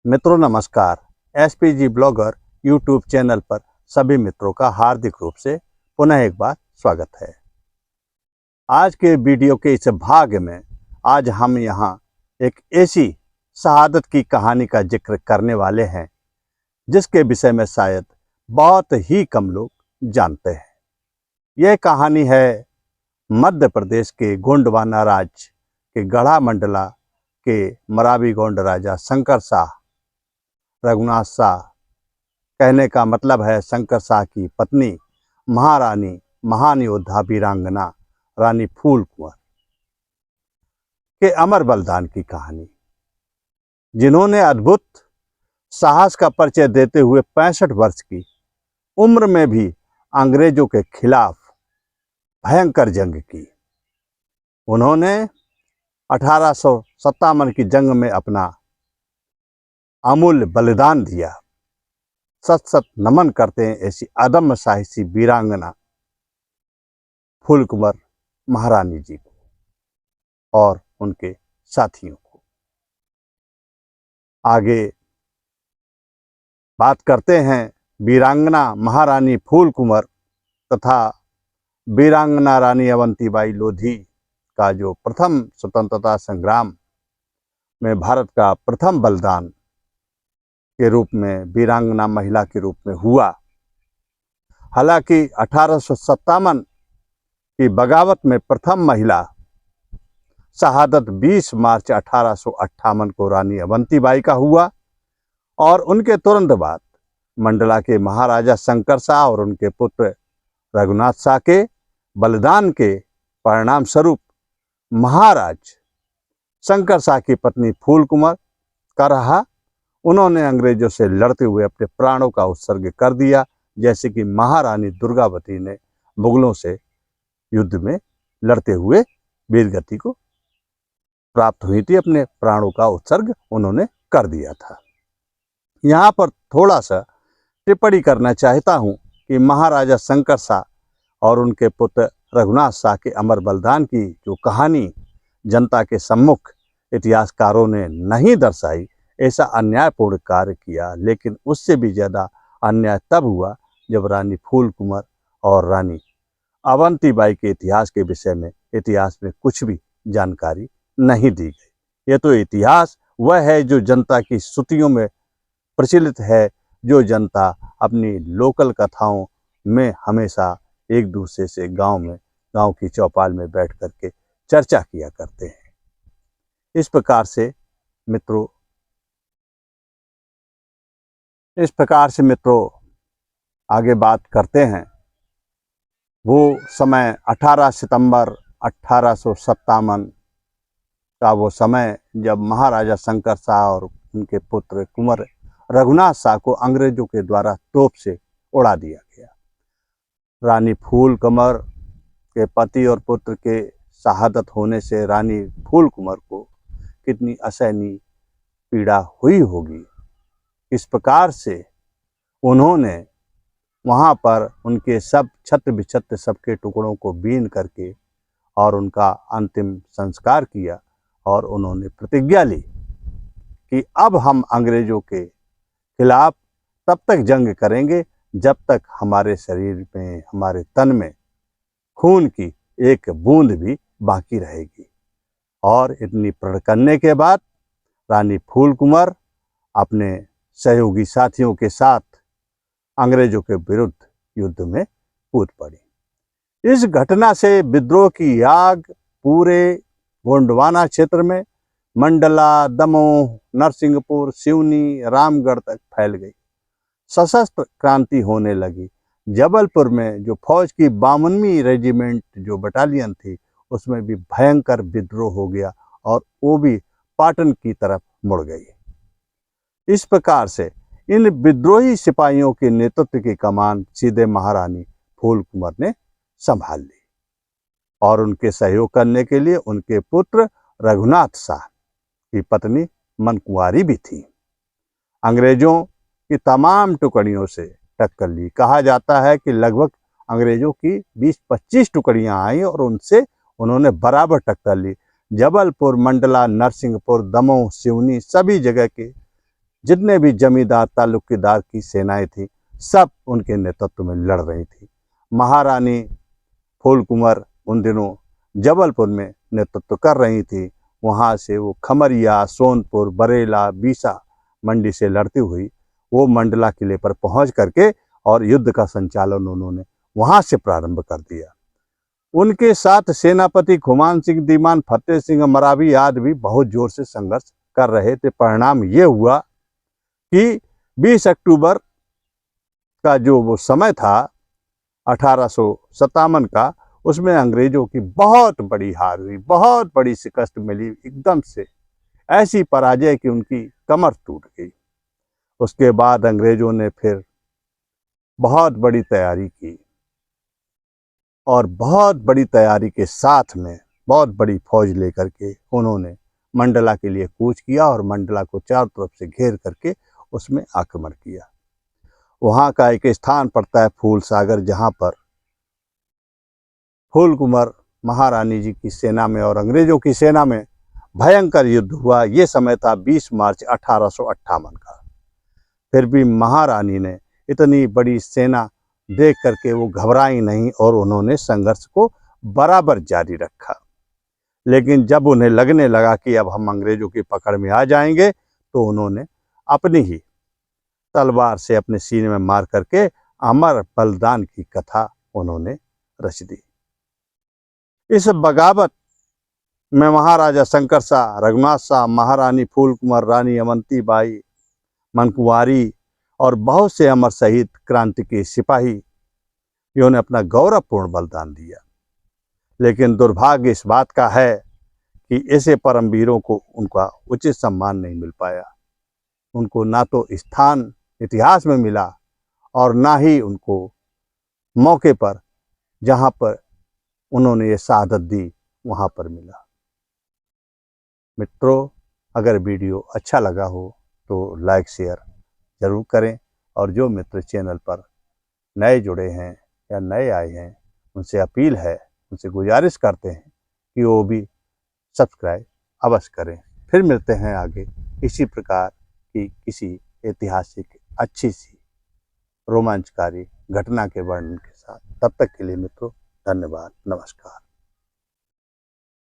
मित्रों नमस्कार। SPG blogger YouTube channel पर सभी मित्रों का हार्दिक रूप से पुनः एक बार स्वागत है। आज के वीडियो के इस भाग में आज हम यहाँ एक ऐसी शहादत की कहानी का जिक्र करने वाले हैं जिसके विषय में शायद बहुत ही कम लोग जानते हैं। यह कहानी है मध्य प्रदेश के गोंडवाना राज्य के गढ़ा मंडला के मरावी गोंड राजा शंकर शाह रघुनाथ शाह, कहने का मतलब है शंकर शाह की पत्नी महारानी महान योद्धा वीरांगना रानी फूल कुंवर के अमर बलिदान की कहानी, जिन्होंने अद्भुत साहस का परिचय देते हुए 65 वर्ष की उम्र में भी अंग्रेजों के खिलाफ भयंकर जंग की। उन्होंने 1857 की जंग में अपना अमूल्य बलिदान दिया। सत सत नमन करते हैं ऐसी अदम्य साहसी वीरांगना फूल कुंवर महारानी जी को और उनके साथियों को। आगे बात करते हैं वीरांगना महारानी फूल कुंवर तथा वीरांगना रानी अवंतीबाई लोधी का जो प्रथम स्वतंत्रता संग्राम में भारत का प्रथम बलिदान के रूप में वीरांगना महिला के रूप में हुआ। हालांकि 1857 की बगावत में प्रथम महिला शहादत 20 मार्च 1858 को रानी अवंतीबाई का हुआ और उनके तुरंत बाद मंडला के महाराजा शंकर शाह और उनके पुत्र रघुनाथ शाह के बलिदान के परिणाम स्वरूप महाराज शंकर शाह की पत्नी फूल कुंवर का रहा। उन्होंने अंग्रेजों से लड़ते हुए अपने प्राणों का उत्सर्ग कर दिया, जैसे कि महारानी दुर्गावती ने मुगलों से युद्ध में लड़ते हुए वीरगति को प्राप्त हुई थी। अपने प्राणों का उत्सर्ग उन्होंने कर दिया था। यहाँ पर थोड़ा सा टिप्पणी करना चाहता हूँ कि महाराजा शंकर शाह और उनके पुत्र रघुनाथ शाह के अमर बलिदान की जो कहानी जनता के सम्मुख इतिहासकारों ने नहीं दर्शाई, ऐसा अन्यायपूर्ण कार्य किया। लेकिन उससे भी ज़्यादा अन्याय तब हुआ जब रानी फूल कुंवर और रानी अवंतीबाई के इतिहास के विषय में इतिहास में कुछ भी जानकारी नहीं दी गई। ये तो इतिहास वह है जो जनता की श्रुतियों में प्रचलित है, जो जनता अपनी लोकल कथाओं में हमेशा एक दूसरे से गांव की चौपाल में बैठ करके चर्चा किया करते हैं। इस प्रकार से मित्रों आगे बात करते हैं। वो समय 18 सितंबर 1857 का वो समय जब महाराजा शंकर शाह और उनके पुत्र कुंवर रघुनाथ शाह को अंग्रेजों के द्वारा तोप से उड़ा दिया गया। रानी फूल कुंवर के पति और पुत्र के शहादत होने से रानी फूल कुंवर को कितनी असहनीय पीड़ा हुई होगी। इस प्रकार से उन्होंने वहाँ पर उनके सब छत्र विछत्र सबके टुकड़ों को बीन करके और उनका अंतिम संस्कार किया और उन्होंने प्रतिज्ञा ली कि अब हम अंग्रेजों के खिलाफ तब तक जंग करेंगे जब तक हमारे शरीर में, हमारे तन में खून की एक बूंद भी बाकी रहेगी। और इतनी प्रण करने के बाद रानी फूल कुंवर अपने सहयोगी साथियों के साथ अंग्रेजों के विरुद्ध युद्ध में कूद पड़ी। इस घटना से विद्रोह की आग पूरे गोंडवाना क्षेत्र में मंडला, दमोह, नरसिंहपुर, सिवनी, रामगढ़ तक फैल गई। सशस्त्र क्रांति होने लगी। जबलपुर में जो फौज की 52वीं रेजिमेंट जो बटालियन थी उसमें भी भयंकर विद्रोह हो गया और वो भी पाटन की तरफ मुड़ गई। इस प्रकार से इन विद्रोही सिपाहियों के नेतृत्व की कमान सीधे महारानी फूल कुंवर ने संभाल ली और उनके सहयोग करने के लिए उनके पुत्र रघुनाथ शाह की पत्नी मनकुंवारी भी थी। अंग्रेजों की तमाम टुकड़ियों से टक्कर ली। कहा जाता है कि लगभग अंग्रेजों की 20-25 टुकड़ियां आई और उनसे उन्होंने बराबर टक्कर ली। जबलपुर, मंडला, नरसिंहपुर, दमोह, सिवनी सभी जगह के जितने भी जमींदार तालुकेदार की सेनाएं थी, सब उनके नेतृत्व में लड़ रही थी। महारानी फूल कुंवर उन दिनों जबलपुर में नेतृत्व कर रही थी। वहाँ से वो खमरिया, सोनपुर, बरेला, बीसा मंडी से लड़ती हुई वो मंडला किले पर पहुंच करके और युद्ध का संचालन उन्होंने वहाँ से प्रारंभ कर दिया। उनके साथ सेनापति खुमान सिंह दीवान, फतेह सिंह मरावी आदि भी बहुत जोर से संघर्ष कर रहे थे। परिणाम ये हुआ कि 20 अक्टूबर का जो वो समय था 1857 का, उसमें अंग्रेजों की बहुत बड़ी हार हुई, बहुत बड़ी शिकस्त मिली, एकदम से ऐसी पराजय कि उनकी कमर टूट गई। उसके बाद अंग्रेजों ने फिर बहुत बड़ी तैयारी की और बहुत बड़ी तैयारी के साथ में बहुत बड़ी फौज लेकर के उन्होंने मंडला के लिए कूच किया और मंडला को चारों तरफ से घेर करके उसमें आक्रमण किया। वहाँ का एक स्थान पड़ता है फूल सागर, जहाँ पर फूल कुंवर महारानी जी की सेना में और अंग्रेजों की सेना में भयंकर युद्ध हुआ। ये समय था 20 मार्च 1858 का। फिर भी महारानी ने इतनी बड़ी सेना देख करके वो घबराई नहीं और उन्होंने संघर्ष को बराबर जारी रखा। लेकिन जब उन्हें लगने लगा कि अब हम अंग्रेजों की पकड़ में आ जाएंगे, तो उन्होंने अपनी ही तलवार से अपने सीने में मार करके अमर बलिदान की कथा उन्होंने रच दी। इस बगावत में महाराजा शंकर शाह, रघुनाथ शाह, महारानी फूल कुंवर, रानी अवंती बाई, मनकुंवारी और बहुत से अमर शहीद क्रांति के सिपाही इन्होंने अपना गौरवपूर्ण बलिदान दिया। लेकिन दुर्भाग्य इस बात का है कि ऐसे परमवीरों को उनका उचित सम्मान नहीं मिल पाया। उनको ना तो स्थान इतिहास में मिला और ना ही उनको मौके पर जहाँ पर उन्होंने ये शहादत दी वहाँ पर मिला। मित्रों, अगर वीडियो अच्छा लगा हो तो लाइक शेयर ज़रूर करें, और जो मित्र चैनल पर नए जुड़े हैं या नए आए हैं उनसे अपील है, उनसे गुजारिश करते हैं कि वो भी सब्सक्राइब अवश्य करें। फिर मिलते हैं आगे इसी प्रकार की किसी ऐतिहासिक अच्छी सी रोमांचकारी घटना के वर्णन के साथ। तब तक के लिए मित्रों धन्यवाद, नमस्कार।